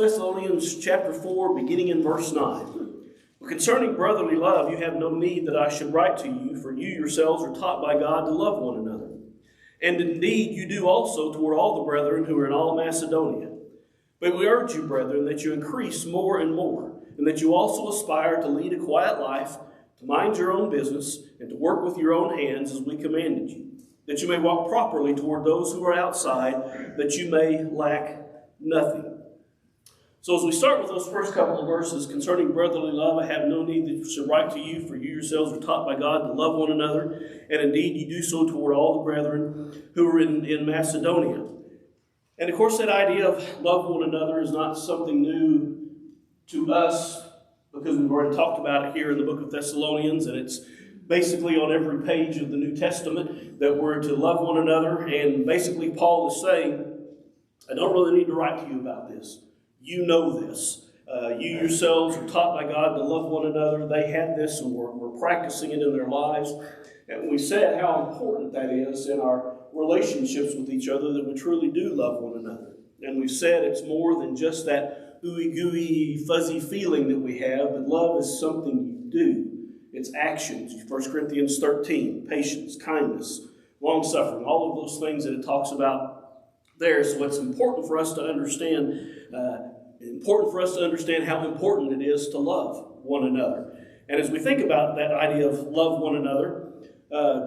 Thessalonians chapter 4, beginning in verse 9. Concerning brotherly love, you have no need that I should write to you, for you yourselves are taught by God to love one another. And indeed you do also toward all the brethren who are in all Macedonia. But we urge you, brethren, that you increase more and more, and that you also aspire to lead a quiet life, to mind your own business, and to work with your own hands as we commanded you, that you may walk properly toward those who are outside, that you may lack nothing. So as we start with those first couple of verses, concerning brotherly love, I have no need that I should write to you, for you yourselves are taught by God to love one another, and indeed you do so toward all the brethren who are in Macedonia. And of course that idea of love one another is not something new to us, because we've already talked about it here in the book of Thessalonians, and it's basically on every page of the New Testament that we're to love one another. And basically Paul is saying, I don't really need to write to you about this. You know this. You yourselves are taught by God to love one another. They had this and we're practicing it in their lives. And we said how important that is in our relationships with each other, that we truly do love one another. And we've said it's more than just that ooey-gooey, fuzzy feeling that we have, but love is something you do. It's actions. 1 Corinthians 13, patience, kindness, long-suffering, all of those things that it talks about there. So it's important for us to understand how important it is to love one another. And as we think about that idea of love one another,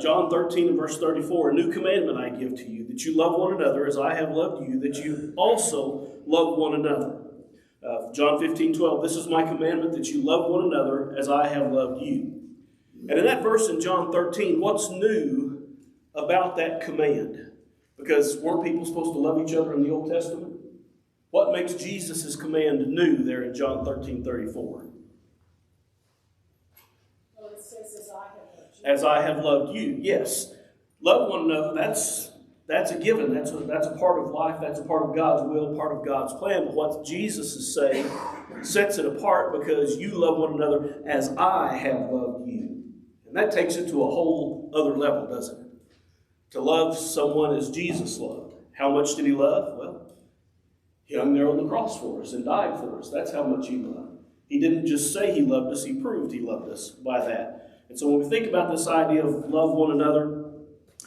John 13 and verse 34, a new commandment I give to you, that you love one another as I have loved you, that you also love one another. John 15:12, this is my commandment, that you love one another as I have loved you. And in that verse in John 13, what's new about that command? Because weren't people supposed to love each other in the Old Testament? What makes Jesus' command new there in John 13:34? Well, it says, as I have loved you. Yes. Love one another, that's a given. That's a part of life. That's a part of God's will, part of God's plan. But what Jesus is saying sets it apart, because you love one another as I have loved you. And that takes it to a whole other level, doesn't it? To love someone as Jesus loved. How much did he love? Well, he hung there on the cross for us and died for us. That's how much he loved. He didn't just say he loved us, he proved he loved us by that. And so when we think about this idea of love one another,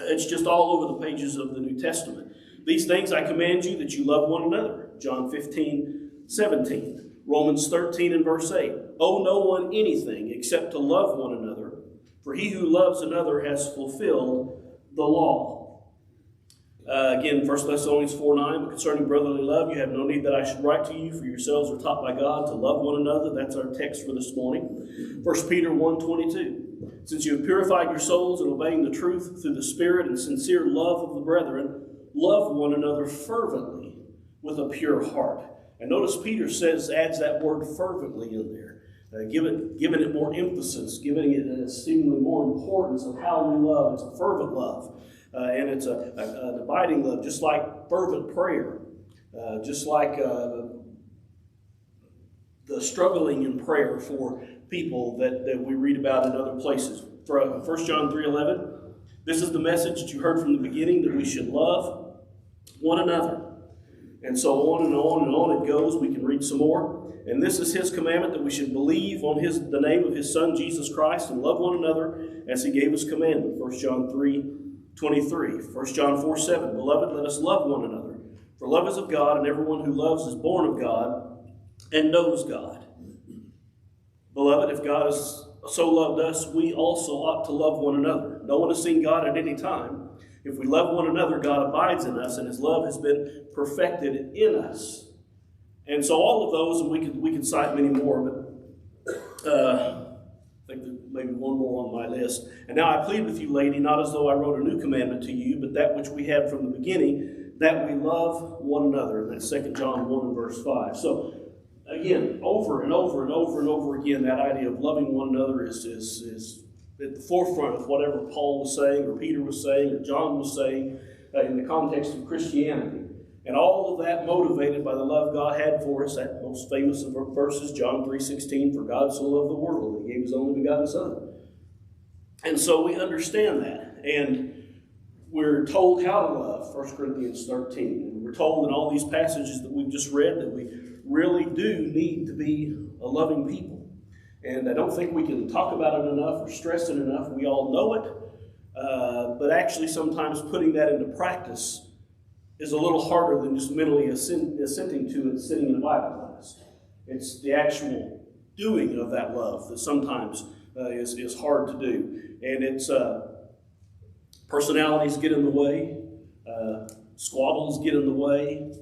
it's just all over the pages of the New Testament. These things I command you, that you love one another. John 15:17. Romans 13 and verse 8. owe no one anything except to love one another, for he who loves another has fulfilled the law. Again, 1 Thessalonians 4:9, but concerning brotherly love, you have no need that I should write to you, for yourselves are taught by God to love one another. That's our text for this morning. 1 Peter 1:22, since you have purified your souls in obeying the truth through the Spirit and sincere love of the brethren, love one another fervently with a pure heart. And notice Peter adds that word fervently in there, giving it more emphasis, giving it a seemingly more importance of how we love. It's a fervent love. And it's an abiding love, just like fervent prayer, just like the struggling in prayer for people that we read about in other places. For 1 John 3:11, this is the message that you heard from the beginning, that we should love one another. And so on and on and on it goes. We can read some more. And this is his commandment, that we should believe on the name of his Son, Jesus Christ, and love one another as he gave us commandment. 1 John 3:23. 1 John 4:7. Beloved, let us love one another. For love is of God, and everyone who loves is born of God and knows God. Beloved, if God has so loved us, we also ought to love one another. No one has seen God at any time. If we love one another, God abides in us, and his love has been perfected in us. And so all of those, and we can cite many more, but I think there's maybe one more on my list. And now I plead with you, lady, not as though I wrote a new commandment to you, but that which we had from the beginning, that we love one another. And that's 2 John 1 and verse 5. So again, over and over and over and over again, that idea of loving one another is at the forefront of whatever Paul was saying, or Peter was saying, or John was saying in the context of Christianity. And all of that motivated by the love God had for us. That most famous of verses, John 3:16, for God so loved the world that he gave his only begotten Son. And so we understand that. And we're told how to love, 1 Corinthians 13. And we're told in all these passages that we've just read that we really do need to be a loving people. And I don't think we can talk about it enough or stress it enough. We all know it. But actually sometimes putting that into practice is a little harder than just mentally assenting to it sitting in a Bible class. It's the actual doing of that love that sometimes is hard to do. And it's personalities get in the way, squabbles get in the way,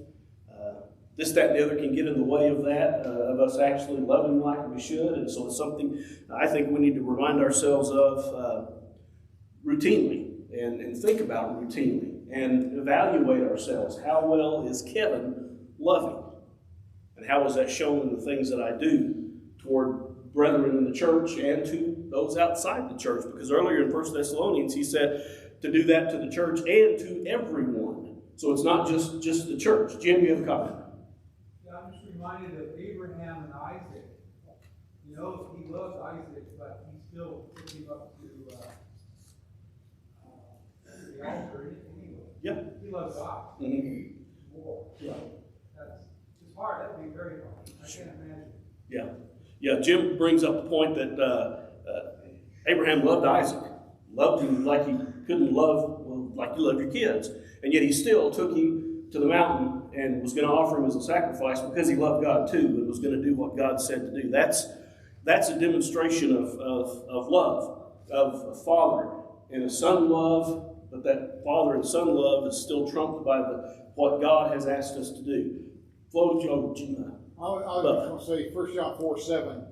this, that, and the other can get in the way of that, of us actually loving like we should. And so it's something I think we need to remind ourselves of routinely and think about routinely and evaluate ourselves. How well is Kevin loving? And how is that shown in the things that I do toward brethren in the church and to those outside the church? Because earlier in 1 Thessalonians, he said to do that to the church and to everyone. So it's not just the church. Jim, you have a comment? I'm just reminded of Abraham and Isaac. He knows he loves Isaac, but he still took him up to the altar anyway. Yeah. He loves God. Mm-hmm. More. Yeah. It's hard. That would be very hard. I can't imagine. Yeah. Yeah, Jim brings up the point that Abraham loved Isaac. Loved him like he couldn't love, well, like you love your kids. And yet he still took him to the mountain and was going to offer him as a sacrifice because he loved God too and was going to do what God said to do. That's a demonstration of love, of a father and a son love, but that father and son love is still trumped by what God has asked us to do. Flo, Joe, I was going to say 1 John 4:7.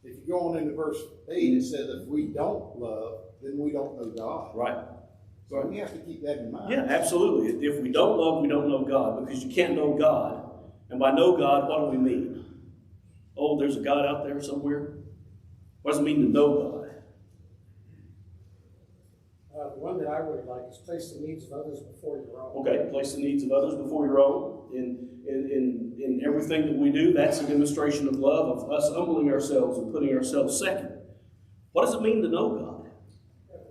If you go on into verse 8, it says if we don't love, then we don't know God. Right. So we have to keep that in mind. Yeah, absolutely. If we don't love, we don't know God, because you can't know God. And by know God, what do we mean? Oh, there's a God out there somewhere? What does it mean to know God? The one that I really like is place the needs of others before your own. Okay, place the needs of others before your own. In everything that we do, that's a demonstration of love, of us humbling ourselves and putting ourselves second. What does it mean to know God?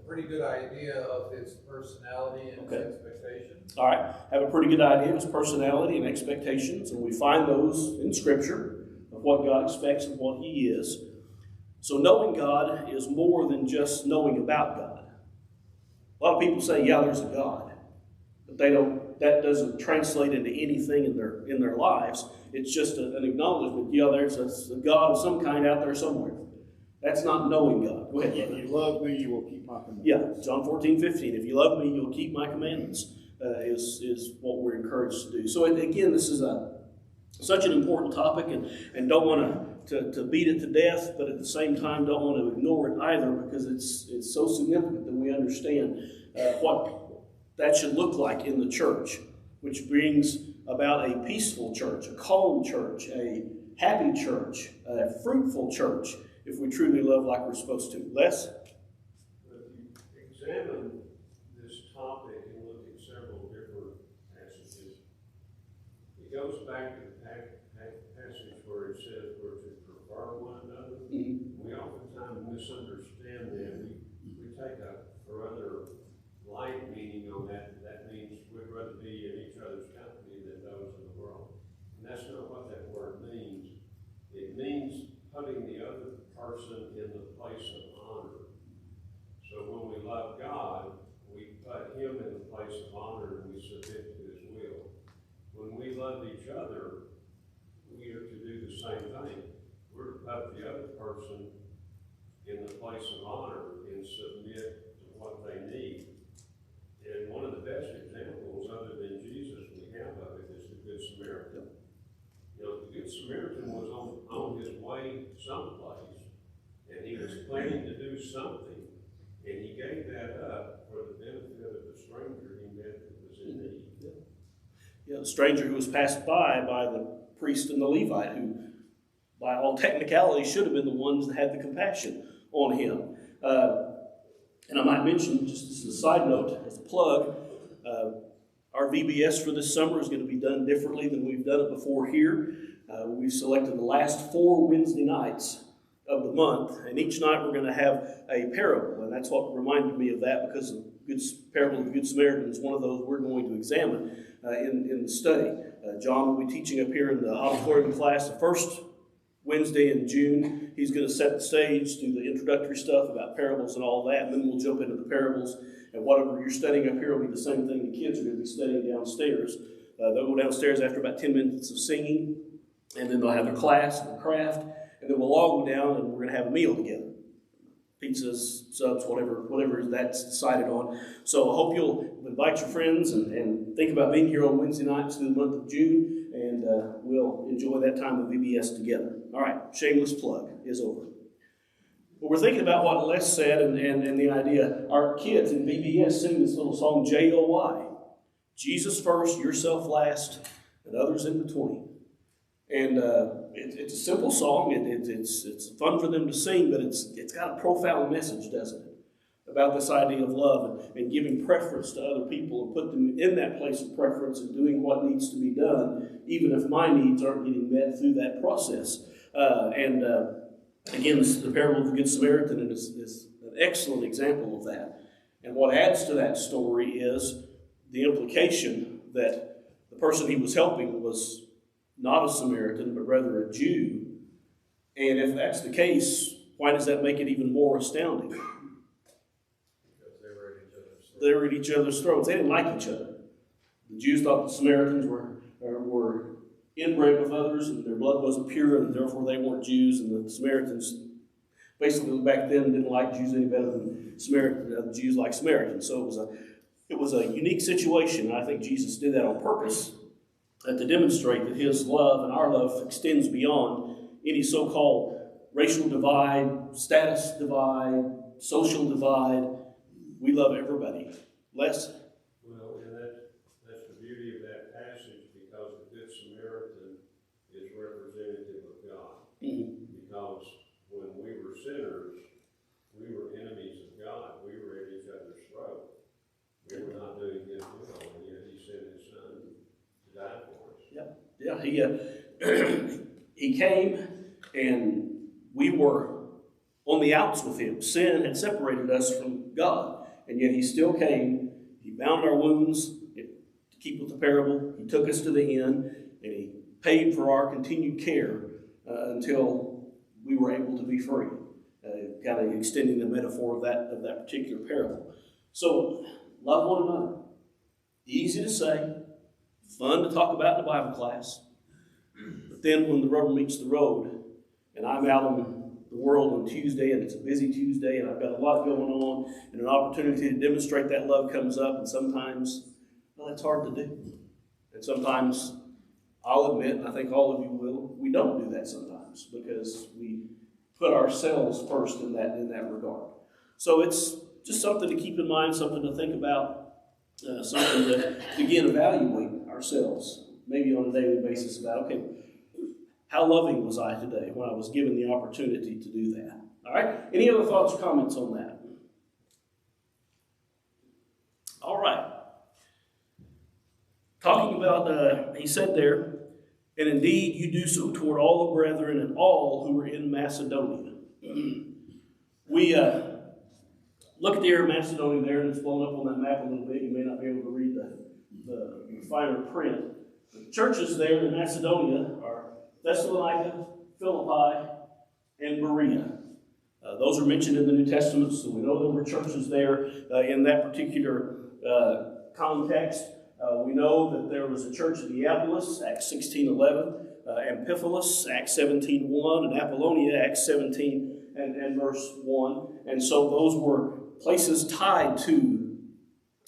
Pretty good idea of his personality and his expectations. All right. Have a pretty good idea of his personality and expectations, and we find those in Scripture of what God expects and what he is. So knowing God is more than just knowing about God. A lot of people say, yeah, there's a God, but that doesn't translate into anything in their lives. It's just an acknowledgement. Yeah, there's a God of some kind out there somewhere. That's not knowing God. Go ahead. If you love me, you will keep my commandments. Yeah, John 14:15. If you love me, you'll keep my commandments, is what we're encouraged to do. So again, this is such an important topic, and don't want to beat it to death, but at the same time don't want to ignore it either, because it's so significant that we understand what that should look like in the church, which brings about a peaceful church, a calm church, a happy church, a fruitful church, if we truly love like we're supposed to. Les? If you examine this topic and look at several different passages, it goes back to the passage where it says we're to prefer one another. We oftentimes misunderstand that. We take a rather light meaning on that. That means we'd rather be in each other's company than those in the world. And that's not what that word means. It means putting the other person in the place of honor. So when we love God, we put him in the place of honor and we submit to his will. When we love each other, we are to do the same thing. We're to put the other person in the place of honor and submit to what they need. And one of the best examples, other than Jesus, we have of it is the Good Samaritan. You know, the Good Samaritan was on his way someplace, and he was planning to do something, and he gave that up for the benefit of the stranger he met that was in need. Yeah, the stranger who was passed by the priest and the Levite, who, by all technicality, should have been the ones that had the compassion on him. And I might mention, just as a side note, as a plug, our VBS for this summer is going to be done differently than we've done it before here. We've selected the last 4 Wednesday nights of the month, and each night we're going to have a parable, and that's what reminded me of that, because the parable of the Good Samaritan is one of those we're going to examine in the study. John will be teaching up here in the auditorium class the first Wednesday in June. He's going to set the stage, do the introductory stuff about parables and all that, and then we'll jump into the parables, and whatever you're studying up here will be the same thing the kids are going to be studying downstairs. They'll go downstairs after about 10 minutes of singing, and then they'll have their class and their craft, and then we'll all go down and we're going to have a meal together. Pizzas, subs, whatever that's decided on. So I hope you'll invite your friends and think about being here on Wednesday nights through the month of June, and we'll enjoy that time of VBS together. All right, shameless plug is over. But we're thinking about what Les said and the idea. Our kids in VBS sing this little song, J-O-Y. Jesus first, yourself last, and others in between. And it's a simple song. It's fun for them to sing, but it's got a profound message, doesn't it? About this idea of love and giving preference to other people and put them in that place of preference and doing what needs to be done, even if my needs aren't getting met through that process. Again, this is the parable of the Good Samaritan, and is an excellent example of that. And what adds to that story is the implication that the person he was helping was not a Samaritan, but rather a Jew. And if that's the case, why does that make it even more astounding? Because they were at each other's throats. They didn't like each other. The Jews thought the Samaritans were inbred with others, and their blood wasn't pure, and therefore they weren't Jews. And the Samaritans, basically back then, didn't like Jews any better than Jews like Samaritans. So it was a unique situation. And I think Jesus did that on purpose to demonstrate that his love and our love extends beyond any so-called racial divide, status divide, social divide. We love everybody. Les? Well, and that's the beauty of that passage, because the Good Samaritan is representative of God. Mm-hmm. Because when we were sinners, we were enemies of God. We were at each other's throat. We were not doing his will, and yet he sent his son to die for us. Yeah, he came, and we were on the outs with him. Sin had separated us from God, and yet he still came. He bound our wounds to keep with the parable. He took us to the end, and he paid for our continued care until we were able to be free. Kind of extending the metaphor of that particular parable. So, love one another. Easy to say, fun to talk about in the Bible class. But then when the rubber meets the road, and I'm out on the world on Tuesday, and it's a busy Tuesday, and I've got a lot going on, and an opportunity to demonstrate that love comes up, and sometimes, well, that's hard to do. And sometimes, I'll admit, and I think all of you will, we don't do that sometimes because we put ourselves first in that regard. So it's just something to keep in mind, something to think about, something to again evaluate ourselves, maybe on a daily basis about, okay, how loving was I today when I was given the opportunity to do that? All right? Any other thoughts or comments on that? All right. Talking about, he said there, and indeed you do so toward all the brethren and all who are in Macedonia. We look at the area of Macedonia there, and it's blown up on that map a little bit. You may not be able to read the finer print. The churches there in Macedonia are Thessalonica, Philippi, and Berea. Those are mentioned in the New Testament, so we know there were churches there in that particular context. We know that there was a church in Neapolis, Acts 16:11, Amphipolis, Acts 17:1, and Apollonia, Acts 17 and verse 1. And so those were places tied to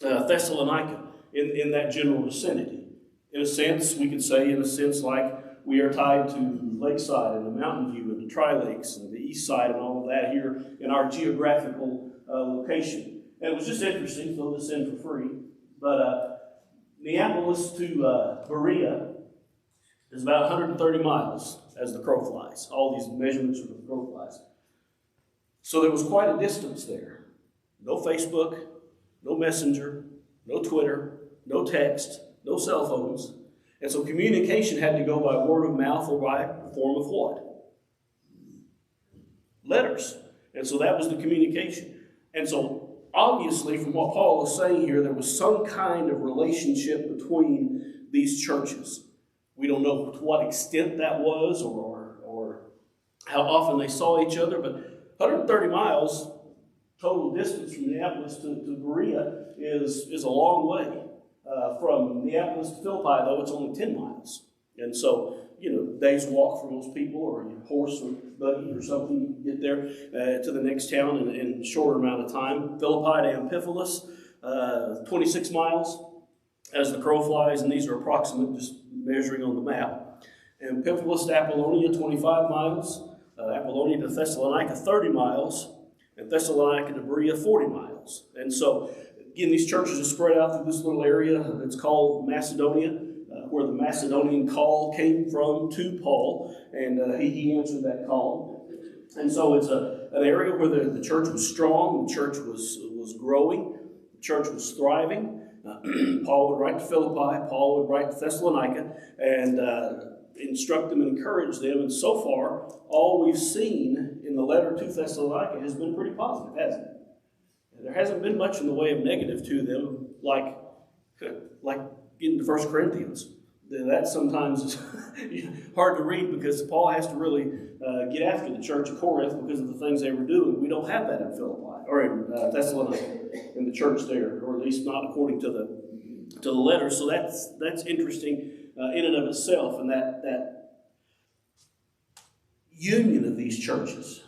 Thessalonica in that general vicinity. In a sense, we could say, like we are tied to Lakeside and the Mountain View and the Tri-Lakes and the East Side and all of that here in our geographical location. And it was just interesting, throw this in for free, but Neapolis to Berea is about 130 miles as the crow flies. All these measurements are the crow flies. So there was quite a distance there. No Facebook, no Messenger, no Twitter, no text, no cell phones. And so communication had to go by word of mouth or by form of what? Letters. And so that was the communication. And so obviously from what Paul is saying here, there was some kind of relationship between these churches. We don't know to what extent that was or how often they saw each other, but 130 miles total distance from Neapolis to Berea is a long way. From Neapolis to Philippi, though, it's only 10 miles. And so, days walk for most people, or a horse or buggy or something, you get there to the next town in a shorter amount of time. Philippi to Amphipolis, 26 miles as the crow flies, and these are approximate, just measuring on the map. Amphipolis to Apollonia, 25 miles. Apollonia to Thessalonica, 30 miles. And Thessalonica to Berea, 40 miles. And so, again, these churches are spread out through this little area that's called Macedonia, where the Macedonian call came from to Paul, and he answered that call. And so it's an area where the church was strong, the church was growing, the church was thriving. Paul would write to Philippi, Paul would write to Thessalonica, and instruct them and encourage them. And so far, all we've seen in the letter to Thessalonica has been pretty positive, hasn't it? There hasn't been much in the way of negative to them, like getting to 1 Corinthians. That sometimes is hard to read because Paul has to really get after the church of Corinth because of the things they were doing. We don't have that in Philippi or in Thessalonica, in the church there, or at least not according to the letter. So that's interesting in and of itself, and that union of these churches.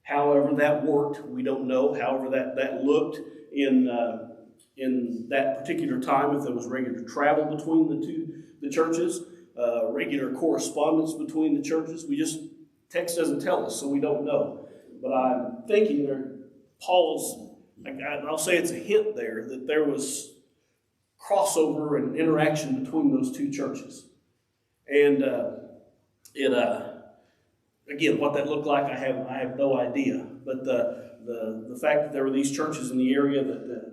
However that worked, we don't know. However that looked in that particular time, if there was regular travel between the churches, regular correspondence between the churches. Text doesn't tell us, so we don't know. But I'm thinking I'll say it's a hint there that there was crossover and interaction between those two churches. And again, what that looked like, I have no idea. But the fact that there were these churches in the area that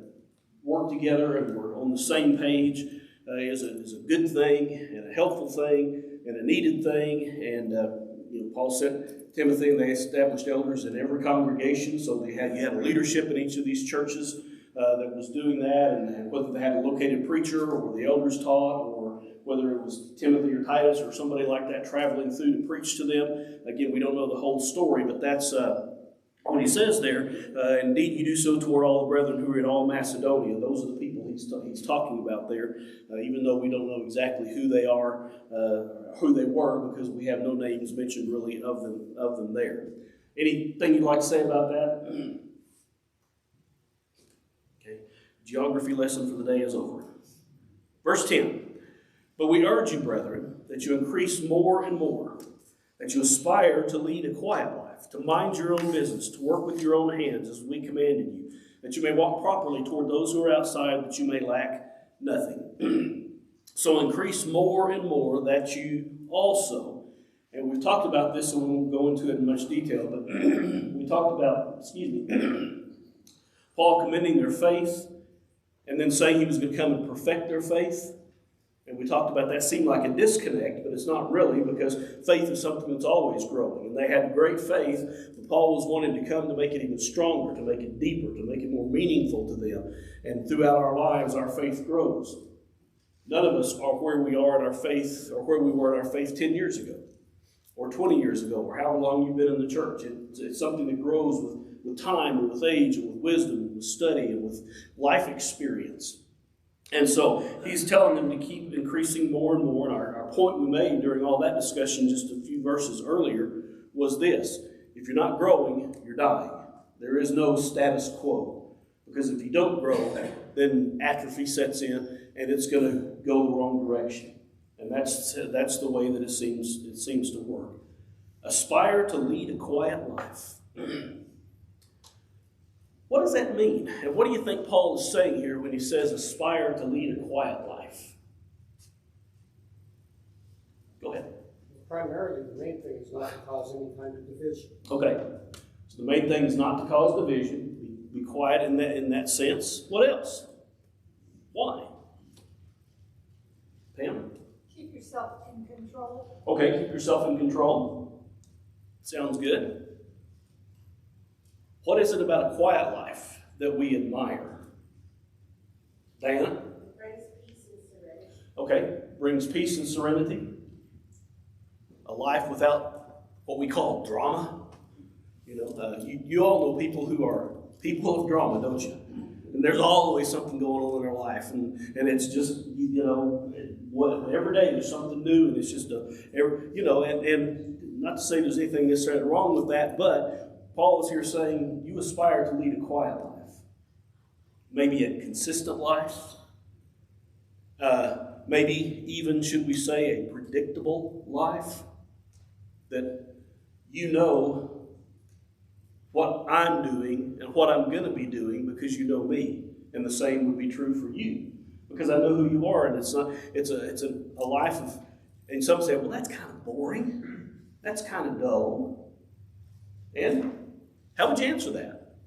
worked together and were on the same page is a good thing and a helpful thing and a needed thing. And Paul sent Timothy, and they established elders in every congregation. So you had a leadership in each of these churches that was doing that, and whether they had a located preacher or the elders taught, or whether it was Timothy or Titus or somebody like that traveling through to preach to them. Again, we don't know the whole story, but that's when he says there, indeed you do so toward all the brethren who are in all Macedonia. Those are the people he's talking about there, even though we don't know exactly who they are, who they were, because we have no names mentioned really of them there. Anything you'd like to say about that? Okay. Geography lesson for the day is over. Verse 10. But we urge you, brethren, that you increase more and more, that you aspire to lead a quiet life, to mind your own business, to work with your own hands as we commanded you, that you may walk properly toward those who are outside, that you may lack nothing. So increase more and more, that you also, and we've talked about this, so we won't go into it in much detail, but we talked about, Paul commending their faith, and then saying he was going to come and perfect their faith. And we talked about that seemed like a disconnect, but it's not really, because faith is something that's always growing. And they had great faith, but Paul was wanting to come to make it even stronger, to make it deeper, to make it more meaningful to them. And throughout our lives, our faith grows. None of us are where we are in our faith, or where we were in our faith 10 years ago, or 20 years ago, or however long you've been in the church. It's something that grows with time, and with age, and with wisdom, and with study, and with life experience. And so he's telling them to keep increasing more and more. And our point we made during all that discussion just a few verses earlier was this. If you're not growing, you're dying. There is no status quo. Because if you don't grow, then atrophy sets in and it's going to go the wrong direction. And that's the way that it seems to work. Aspire to lead a quiet life. What does that mean? And what do you think Paul is saying here when he says aspire to lead a quiet life? Go ahead. Primarily, the main thing is not to cause any kind of division. Okay. So the main thing is not to cause division. Be quiet in that sense. What else? Why? Pam? Keep yourself in control. Okay, keep yourself in control. Sounds good. What is it about a quiet life that we admire? Diana? It brings peace and serenity. Okay, brings peace and serenity. A life without what we call drama. You all know people who are people of drama, don't you? And there's always something going on in their life, and it's just every day there's something new, and it's just and not to say there's anything necessarily wrong with that, but Paul is here saying you aspire to lead a quiet life, maybe a consistent life, maybe even, should we say, a predictable life, that you know what I'm doing and what I'm going to be doing because you know me, and the same would be true for you because I know who you are, and it's a life of, and some say, well, that's kind of boring, that's kind of dull, and how would you answer that?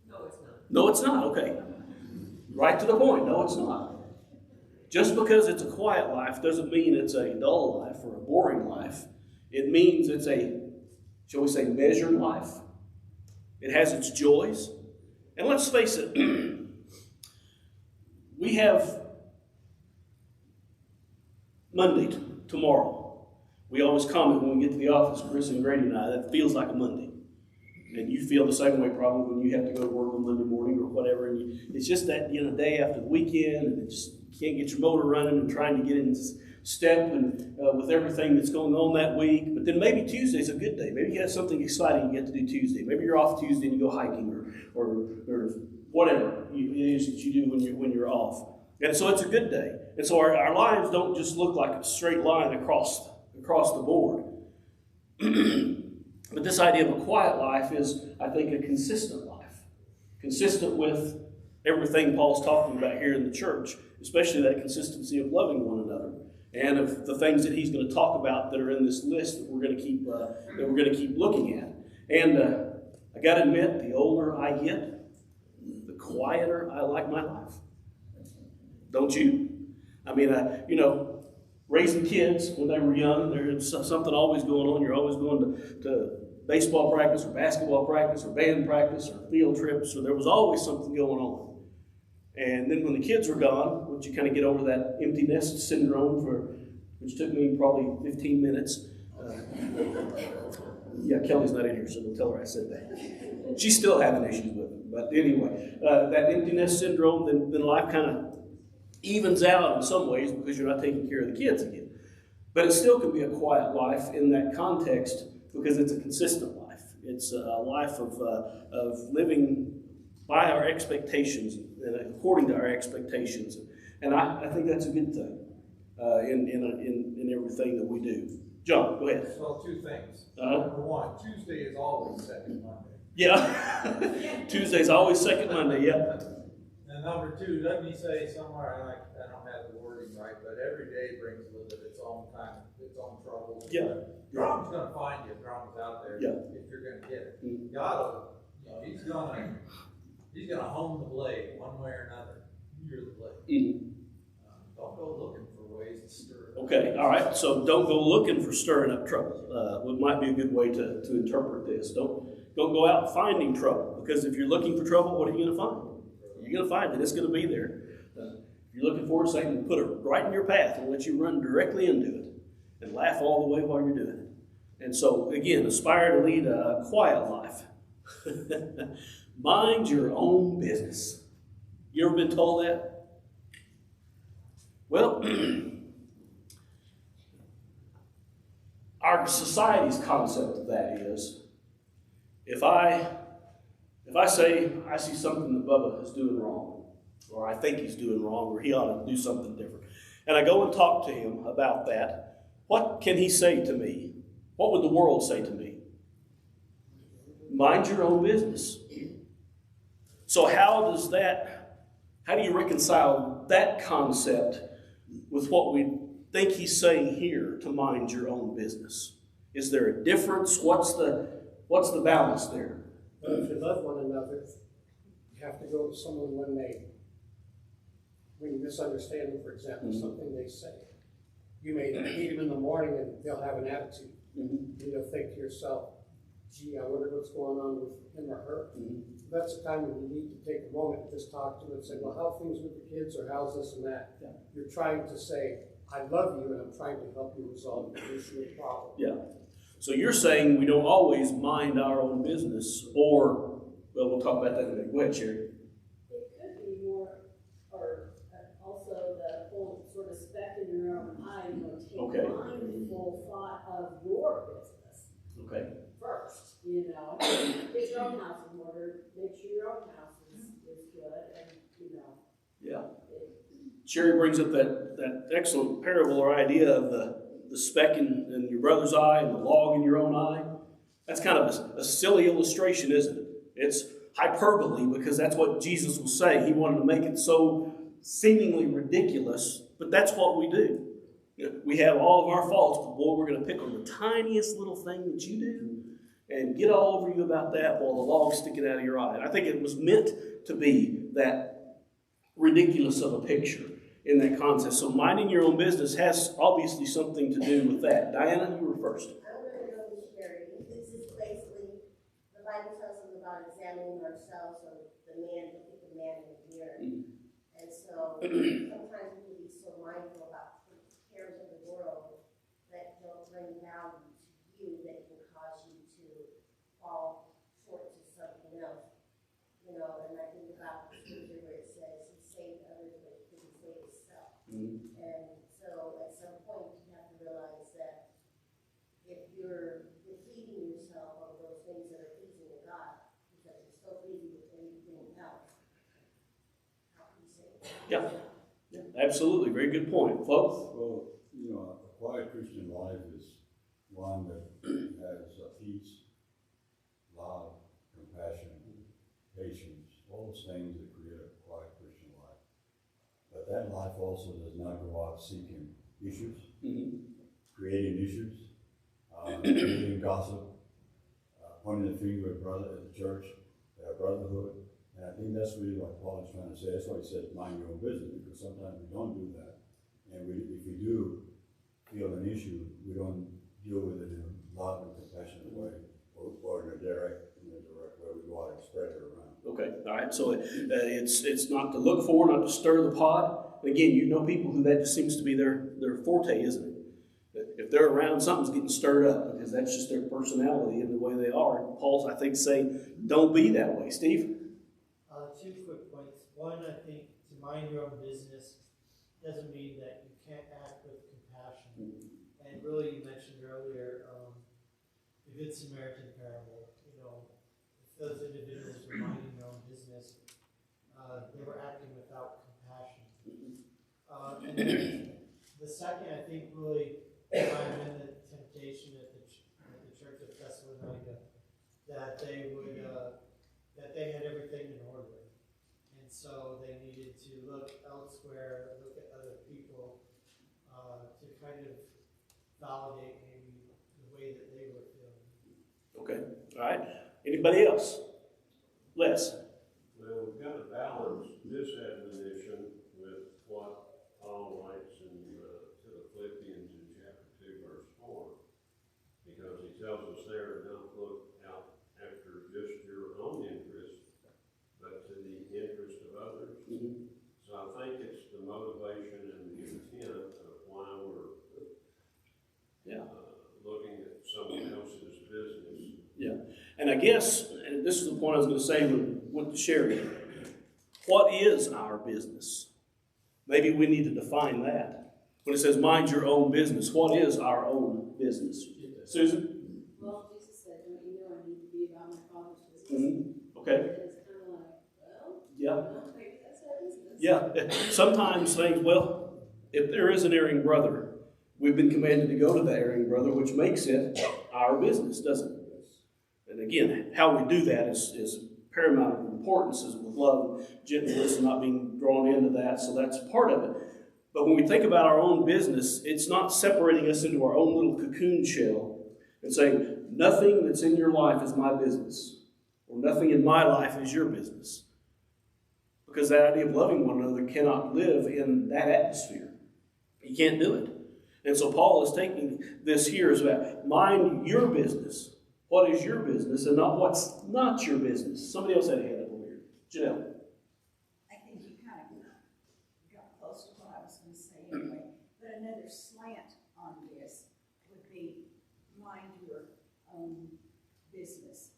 No, it's not. No, it's not. Okay. Right to the point. No, it's not. Just because it's a quiet life doesn't mean it's a dull life or a boring life. It means it's a, shall we say, measured life. It has its joys. And let's face it, we have Monday tomorrow. We always comment when we get to the office, Chris and Grady and I, that feels like a Monday. And you feel the same way probably when you have to go to work on Monday morning or whatever. And it's just that day after the weekend, and it just, you can't get your motor running and trying to get in step and with everything that's going on that week. But then maybe Tuesday's a good day. Maybe you have something exciting you get to do Tuesday. Maybe you're off Tuesday and you go hiking or whatever it is that you do when you're off. And so it's a good day. And so our lives don't just look like a straight line across the board. But this idea of a quiet life is, I think, a consistent life. Consistent with everything Paul's talking about here in the church, especially that consistency of loving one another, and of the things that he's going to talk about that are in this list that we're going to keep looking at. And I got to admit, the older I get, the quieter I like my life. Don't you? I mean, raising kids when they were young, there's something always going on. You're always going to baseball practice or basketball practice or band practice or field trips, or there was always something going on. And then when the kids were gone, once you kind of get over that empty nest syndrome, which took me probably 15 minutes, Yeah, Kelly's not in here, so don't tell her I said that. She's still having issues with it. But anyway, that emptiness syndrome, then life kind of evens out in some ways because you're not taking care of the kids again. But it still can be a quiet life in that context because it's a consistent life. It's a life of living by our expectations and according to our expectations. And I think that's a good thing in everything that we do. John, go ahead. Well, two things. Number one, Tuesday is always second Monday. Yeah. Tuesday's always second Monday, yeah. And number two, let me say somewhere, and I don't have the wording right, but every day brings with it its own trouble. Yeah. Drama's gonna find you if drama's out there, Yeah. if you're gonna get it. Mm. God will, he's gonna hone the blade one way or another. You're the blade. Mm-hmm. Don't go looking for ways to stir it. Okay, all right. So don't go looking for stirring up trouble. What might be a good way to interpret this. Don't go out finding trouble, because if you're looking for trouble, what are you going to find? You're going to find it. It's going to be there. If you're looking for it, Satan will put it right in your path and let you run directly into it and laugh all the way while you're doing it. And so, again, aspire to lead a quiet life. Mind your own business. You ever been told that? Well, our society's concept of that is, if I say I see something that Bubba is doing wrong, or I think he's doing wrong, or he ought to do something different, and I go and talk to him about that, what can he say to me? What would the world say to me? Mind your own business. So how do you reconcile that concept with what we think he's saying here to mind your own business? Is there a difference? What's the balance there? But if you love one another, you have to go to someone when you misunderstand them, for example, something they say. You may meet them in the morning and they'll have an attitude. And you'll think to yourself, gee, I wonder what's going on with him or her. That's the time when you need to take a moment and just talk to them and say, well, how are things with the kids, or how's this and that? Yeah. You're trying to say, I love you and I'm trying to help you resolve the issue or problem. Yeah. So you're saying we don't always mind our own business, or, well, we'll talk about that in a minute. Go ahead, Sherry. It could be more, or also the whole sort of speck in your own eye, take mindful thought of your business. Okay. First, get your own house in order, make sure your own house is good, and, Yeah. Sherry brings up that excellent parable or idea of the speck in your brother's eye and the log in your own eye. That's kind of a silly illustration, isn't it? It's hyperbole, because that's what Jesus was saying. He wanted to make it so seemingly ridiculous, but that's what we do. We have all of our faults, but boy, we're going to pick on the tiniest little thing that you do and get all over you about that while the log's sticking out of your eye. And I think it was meant to be that ridiculous of a picture in that concept. So minding your own business has obviously something to do with that. Diana, you were first. I'm going to go with Sherry. This is basically, the Bible tells us about examining ourselves, so the man, look at the man in the mirror. And so sometimes we can be so mindful about the cares of the world that don't bring value to you, that can cause you to fall short to something else. And I think about the scripture where it says, he saved others, but he couldn't save himself. And so at some point you have to realize that if you're depleting yourself on those things that are pleasing to God, because you're so busy with everything else, how can you save yourself? Yeah, absolutely. Very good point. Folks? Well, a quiet Christian life is one that has peace, love, compassion, patience, all those things that create a quiet Christian life. But that life also does not go out seeking issues, creating issues, creating gossip, pointing the finger at the church, at brotherhood. And I think that's really what Paul is trying to say. That's why he said, mind your own business, because sometimes we don't do that. And if we do feel an issue, we don't deal with it in a love and compassionate way, or in a direct way. We go out and spread it around. Okay, all right. So it's not to look for, not to stir the pot. Again, people who that just seems to be their forte, isn't it? if they're around, something's getting stirred up because that's just their personality and the way they are. Paul's, I think, saying, don't be that way. Steve? Two quick points. One, I think to mind your own business doesn't mean that you can't act with compassion. And really, you mentioned earlier the Good Samaritan parable. You know, if those individuals were minding their own business, they were acting without compassion. And then the second, I think, really I'm in the temptation at the church of Thessalonica that they would that they had everything in order, and so they needed to look elsewhere, look at other people to kind of validate maybe the way that they were feeling. Okay. All right. Anybody else? Les? Well, we've got to balance this admonition with what Paul writes to the Philippians in chapter 2, verse 4, because he tells us there to not look out after just your own interest, but to the interest of others. Mm-hmm. So I think it's the motivation and the intent of why we're looking at someone else's business. Yeah. And I guess, and this is the point I was going to say with Sherry, what is our business? Maybe we need to define that. When it says mind your own business, what is our own business? Susan? Well, Jesus said, don't you know I need to be about my Father's business? Mm-hmm. Okay. And it's kind of like, well, Yeah. no, maybe that's our business. Yeah. Sometimes things, well, if there is an erring brother, we've been commanded to go to that erring brother, which makes it our business, doesn't it? And again, how we do that is paramount importance, is with love, gentleness, and not being drawn into that. So that's part of it. But when we think about our own business, it's not separating us into our own little cocoon shell and saying, nothing that's in your life is my business, or nothing in my life is your business. Because that idea of loving one another cannot live in that atmosphere. You can't do it. And so Paul is taking this here as about mind your business. What is your business and not what's not your business? Somebody else had a hand up over here. Janelle. I think you kind of got close to what I was going to say anyway. But another slant on this would be mind your own business.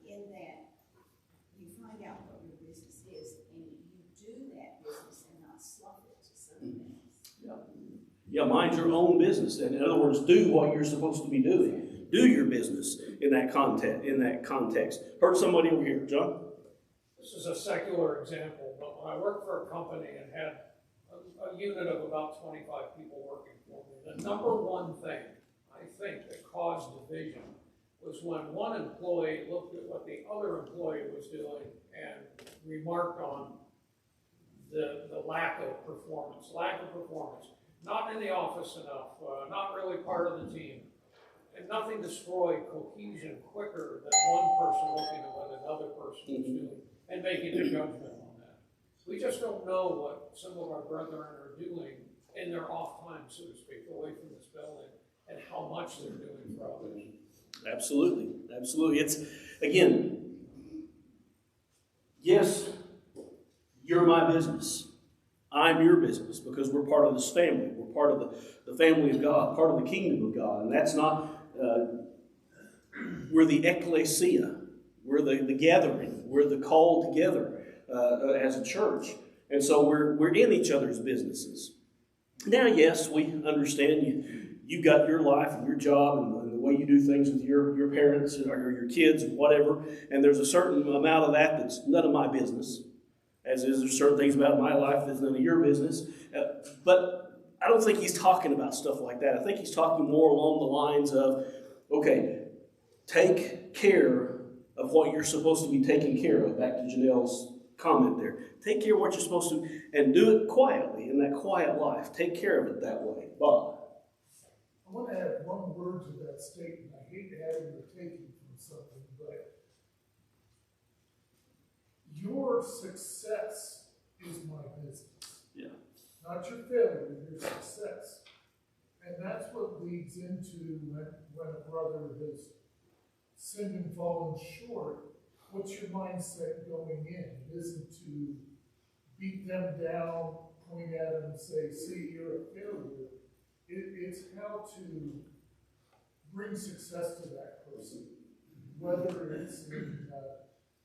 In that you find out what your business is and you do that business and not slough it to something else. Yeah, mind your own business. And in other words, do what you're supposed to be doing. Do your business in that context. Heard somebody over here, John? This is a secular example, but when I worked for a company and had a unit of about 25 people working for me, the number one thing I think that caused division was when one employee looked at what the other employee was doing and remarked on the lack of performance, not in the office enough, not really part of the team. And nothing destroyed cohesion quicker than one person looking at what another person was doing and making a judgment on that. We just don't know what some of our brethren are doing in their off time, so to speak, away from this building, and how much they're doing for others. Absolutely. Absolutely. It's, again, yes, you're my business. I'm your business because we're part of this family. We're part of the family of God, part of the kingdom of God. And that's not, we're the ecclesia. We're the gathering. We're the call together as a church. And so we're in each other's businesses. Now, yes, we understand you've got your life and your job and the way you do things with your parents or your kids and whatever. And there's a certain amount of that that's none of my business. As is, there's certain things about my life that's none of your business. But I don't think he's talking about stuff like that. I think he's talking more along the lines of, okay, take care of what you're supposed to be taking care of. Back to Janelle's comment there. Take care of what you're supposed to, and do it quietly, in that quiet life. Take care of it that way. Bob? I want to add one word to that statement. I hate adding or taking from something, but your success is my business. Yeah. Not your failure, your success. And that's what leads into when a brother has sinned and fallen short. What's your mindset going in? It isn't to beat them down, point at them and say, see, you're a failure. It's how to bring success to that person, whether it's in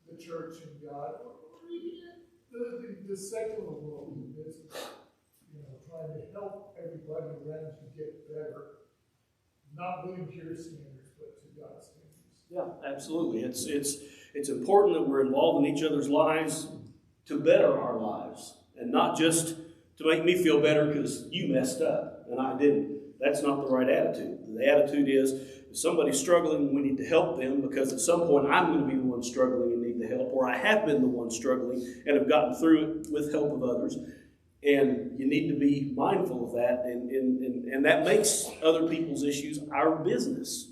the church and God, or even the secular world in business. Trying to help everybody around you get better, not living to your standards, but to God's standards. Yeah, absolutely. It's important that we're involved in each other's lives to better our lives, and not just to make me feel better because you messed up and I didn't. That's not the right attitude. The attitude is, if somebody's struggling, we need to help them, because at some point I'm going to be the one struggling and need the help, or I have been the one struggling and have gotten through it with help of others. And you need to be mindful of that, and that makes other people's issues our business,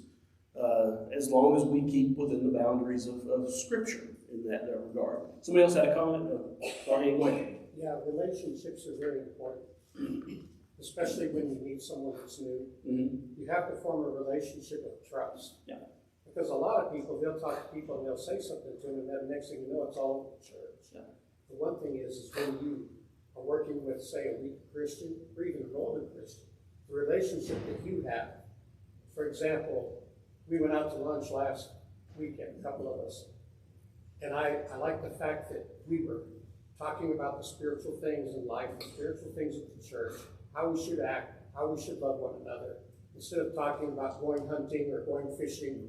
as long as we keep within the boundaries of Scripture in that regard. Somebody else had a comment? Sorry, go ahead. Yeah, relationships are very important, especially when you meet someone that's new. Mm-hmm. You have to form a relationship of trust. Yeah. Because a lot of people, they'll talk to people and they'll say something to them, and then the next thing you know, it's all over the church. Yeah. The one thing is when you are working with, say, a weak Christian or even an older Christian, the relationship that you have. For example, we went out to lunch last weekend, a couple of us, and I like the fact that we were talking about the spiritual things in life, the spiritual things of the church, how we should act, how we should love one another. Instead of talking about going hunting or going fishing,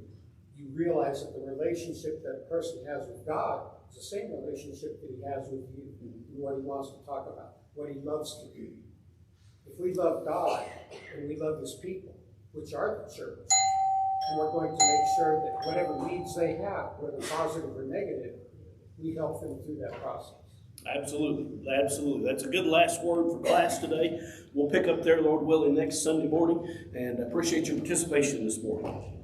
you realize that the relationship that a person has with God is the same relationship that he has with you, and what he wants to talk about, what he loves to do. If we love God and we love his people, which are the church, and we're going to make sure that whatever needs they have, whether positive or negative, we help them through that process. Absolutely. Absolutely. That's a good last word for class today. We'll pick up there, Lord willing, next Sunday morning, and appreciate your participation this morning.